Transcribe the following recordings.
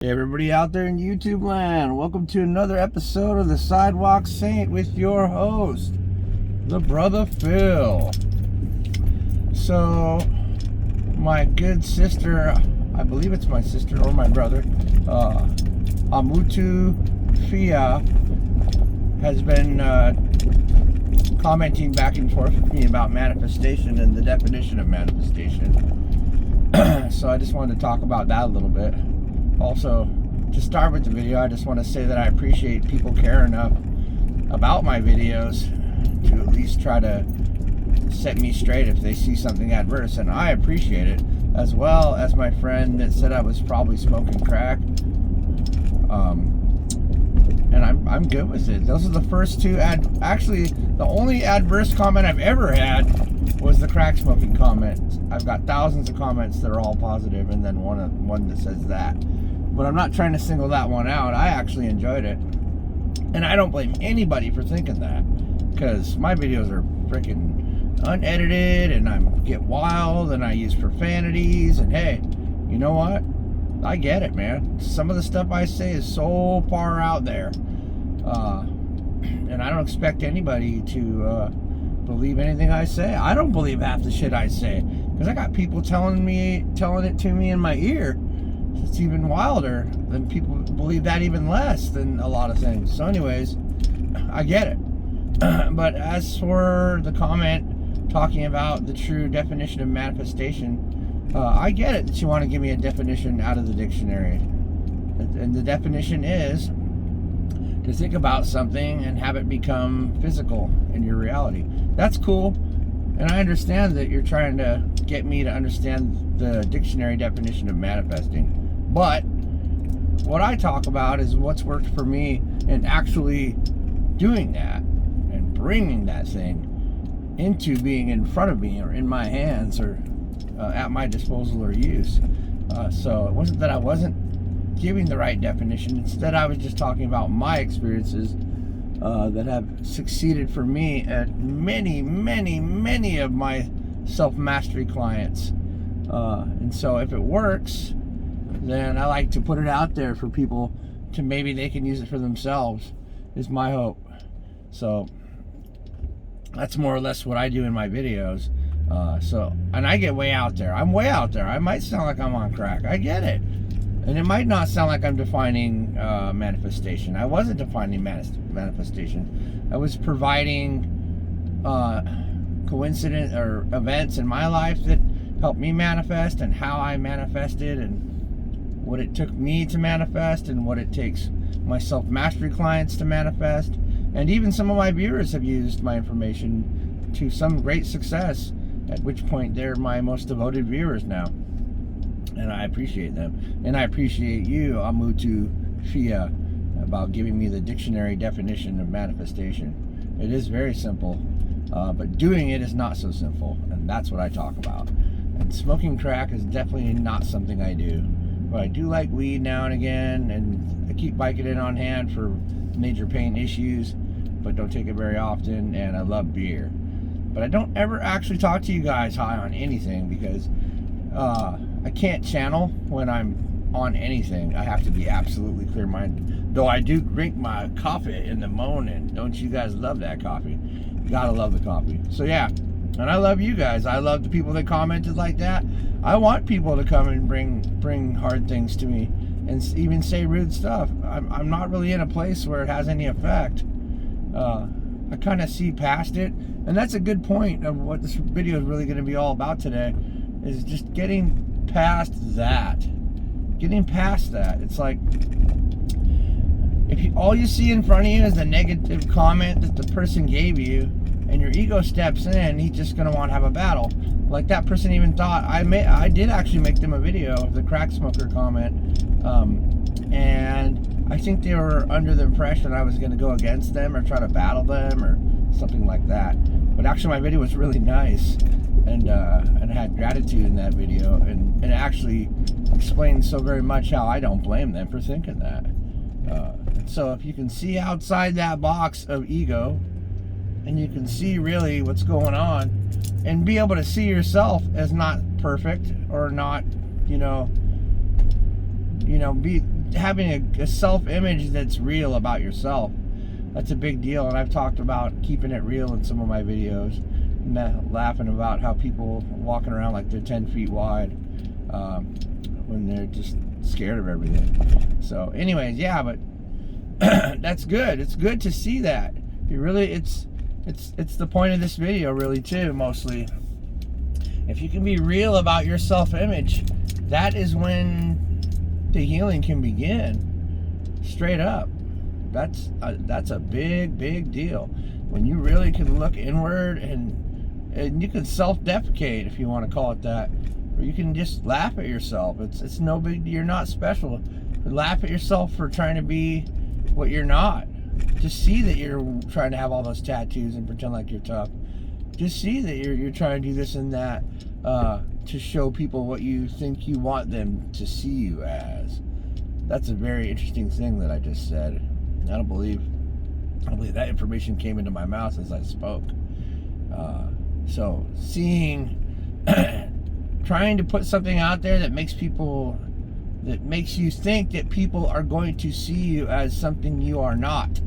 Hey everybody out there in YouTube land, welcome to another episode of the Sidewalk Saint with your host, the Brother Phil. So, my good sister, I believe it's my sister or my brother, Amutu Fia, has been commenting back and forth with me about manifestation and the definition of manifestation. So I just wanted to talk about that a little bit. Also, to start with the video, I just want to say that I appreciate people care enough about my videos to at least try to set me straight if they see something adverse, and I appreciate it, as well as my friend that said I was probably smoking crack. And I'm good with it. Those are the first two actually, the only adverse comment I've ever had was the crack smoking comment. I've got thousands of comments that are all positive, and then one that says that. But I'm not trying to single that one out. I actually enjoyed it. And I don't blame anybody for thinking that, because my videos are freaking unedited, and I get wild, and I use profanities, and hey, you know what? I get it, man. Some of the stuff I say is so far out there. And I don't expect anybody to believe anything I say. I don't believe half the shit I say, because I got people telling it to me in my ear. It's even wilder than people believe that, even less than a lot of things. So anyways, I get it. But as for the comment talking about the true definition of manifestation, I get it that you want to give me a definition out of the dictionary. And the definition is to think about something and have it become physical in your reality. That's cool. And I understand that you're trying to get me to understand the dictionary definition of manifesting. But what I talk about is what's worked for me in actually doing that and bringing that thing into being in front of me or in my hands or at my disposal or use. So it wasn't that I wasn't giving the right definition. Instead, I was just talking about my experiences that have succeeded for me at many of my self-mastery clients. And so if it works, then I like to put it out there for people to maybe they can use it for themselves, is my hope. So that's more or less what I do in my videos. And I get way out there. I'm way out there. I might sound like I'm on crack. I get it. And it might not sound like I'm defining manifestation. I wasn't defining manifestation. I was providing coincident or events in my life that helped me manifest, and how I manifested, and what it took me to manifest, and what it takes my self-mastery clients to manifest. And even some of my viewers have used my information to some great success, at which point they're my most devoted viewers now. And I appreciate them. And I appreciate you, Amutu Fia, about giving me the dictionary definition of manifestation. It is very simple, but doing it is not so simple, and that's what I talk about. And smoking crack is definitely not something I do. But I do like weed now and again, and I keep Vicodin on hand for major pain issues, but don't take it very often, and I love beer. But I don't ever actually talk to you guys high on anything, because I can't channel when I'm on anything. I have to be absolutely clear-minded. Though I do drink my coffee in the morning. Don't you guys love that coffee? You gotta love the coffee. So yeah, and I love you guys. I love the people that commented like that. I want people to come and bring hard things to me, and even say rude stuff. I'm not really in a place where it has any effect. I kind of see past it, and that's a good point of what this video is really going to be all about today, is just getting past that. Getting past that. It's like, if all you see in front of you is the negative comment that the person gave you, and your ego steps in, he's just going to want to have a battle. Like that person even thought, I did actually make them a video of the crack smoker comment, and I think they were under the impression I was going to go against them or try to battle them or something like that. But actually my video was really nice, and I had gratitude in that video, and it actually explained so very much how I don't blame them for thinking that. So if you can see outside that box of ego, and you can see really what's going on, and be able to see yourself as not perfect or not, having a self-image that's real about yourself. That's a big deal, and I've talked about keeping it real in some of my videos, laughing about how people walking around like they're 10 feet wide when they're just scared of everything. So anyways, yeah, but that's good. It's good to see that. It's the point of this video really too, mostly. If you can be real about your self-image, that is when the healing can begin. Straight up. That's a big deal. When you really can look inward and you can self-deprecate, if you want to call it that, or you can just laugh at yourself. It's no big. You're not special. But laugh at yourself for trying to be what you're not. Just see that you're trying to have all those tattoos and pretend like you're tough. Just see that you're trying to do this and that to show people what you think you want them to see you as. That's a very interesting thing that I just said. I don't believe that information came into my mouth as I spoke. So seeing, trying to put something out there that makes you think that people are going to see you as something you are not.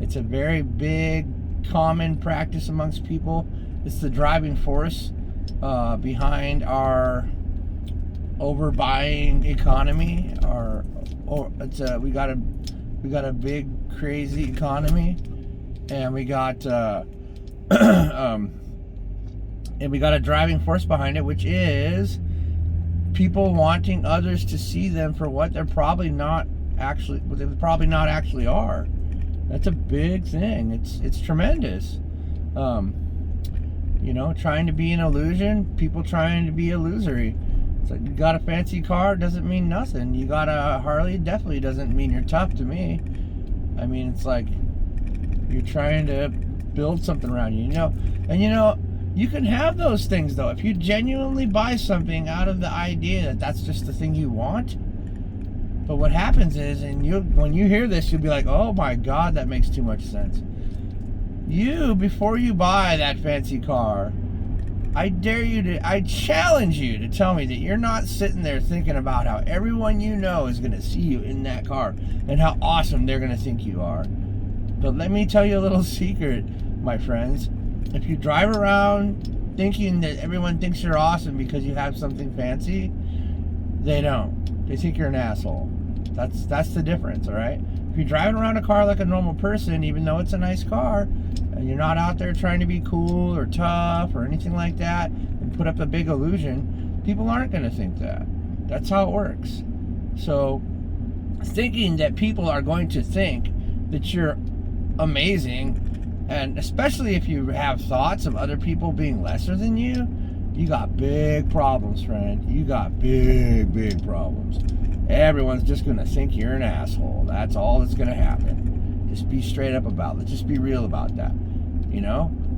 It's a very big, common practice amongst people. It's the driving force behind our overbuying economy. We got a big, crazy economy, and we got a driving force behind it, which is people wanting others to see them for what they probably not actually are. That's a big thing. It's tremendous. Trying to be an illusion, people trying to be illusory. It's like, you got a fancy car, doesn't mean nothing. You got a Harley, definitely doesn't mean you're tough to me. I mean, it's like you're trying to build something around you, And you can have those things though. If you genuinely buy something out of the idea that that's just the thing you want. But what happens is, when you hear this, you'll be like, oh my God, that makes too much sense. Before you buy that fancy car, I challenge you to tell me that you're not sitting there thinking about how everyone you know is going to see you in that car and how awesome they're going to think you are. But let me tell you a little secret, my friends. If you drive around thinking that everyone thinks you're awesome because you have something fancy, they don't. They think you're an asshole. That's the difference, all right? If you're driving around a car like a normal person, even though it's a nice car, and you're not out there trying to be cool or tough or anything like that and put up a big illusion, people aren't going to think that. That's how it works. So thinking that people are going to think that you're amazing, and especially if you have thoughts of other people being lesser than you, you got big problems, friend. You got big problems. Everyone's just going to think you're an asshole. That's all that's going to happen. Just be straight up about it. Just be real about that.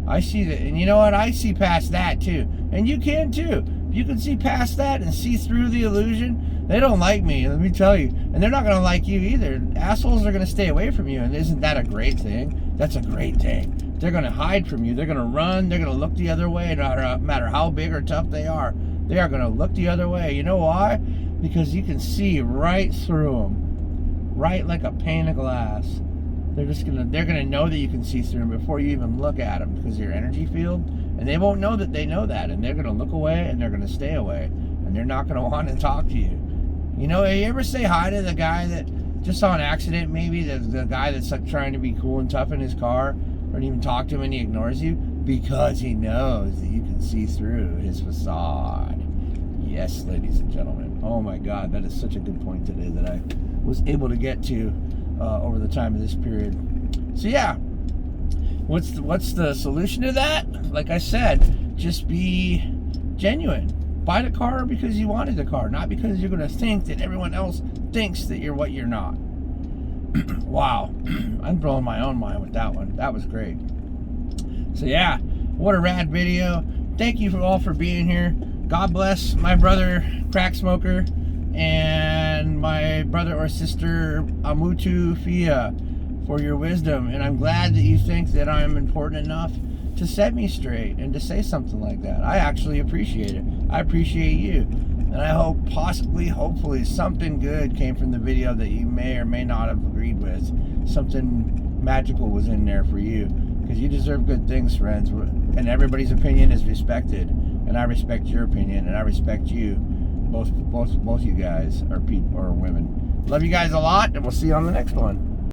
I see that. And you know what? I see past that too. And you can too. If you can see past that and see through the illusion, they don't like me, let me tell you. And they're not going to like you either. Assholes are going to stay away from you. And isn't that a great thing? That's a great thing. They're going to hide from you. They're going to run. They're going to look the other way, no matter how big or tough they are. They are going to look the other way. You know why? Because you can see right through them, right like a pane of glass. They're gonna know that you can see through them before you even look at them, because of your energy field, and they won't know that they know that, and they're gonna look away and they're gonna stay away, and they're not gonna want to talk to you. You ever say hi to the guy that just saw an accident, maybe the guy that's like trying to be cool and tough in his car, or even talk to him and he ignores you because he knows that you can see through his facade? Yes, ladies and gentlemen. Oh my God, that is such a good point today that I was able to get to over the time of this period. So yeah, what's the solution to that? Like I said, just be genuine. Buy the car because you wanted the car, not because you're going to think that everyone else thinks that you're what you're not. Wow, I'm blowing my own mind with that one. That was great. So yeah, what a rad video. Thank you all for being here. God bless my brother Crack Smoker and my brother or sister Amutu Fia for your wisdom, and I'm glad that you think that I'm important enough to set me straight and to say something like that. I actually appreciate it. I appreciate you. And I hope, possibly, hopefully, something good came from the video that you may or may not have agreed with. Something magical was in there for you. Because you deserve good things, friends. And everybody's opinion is respected. And I respect your opinion. And I respect you. Both you guys are people or women. Love you guys a lot. And we'll see you on the next one.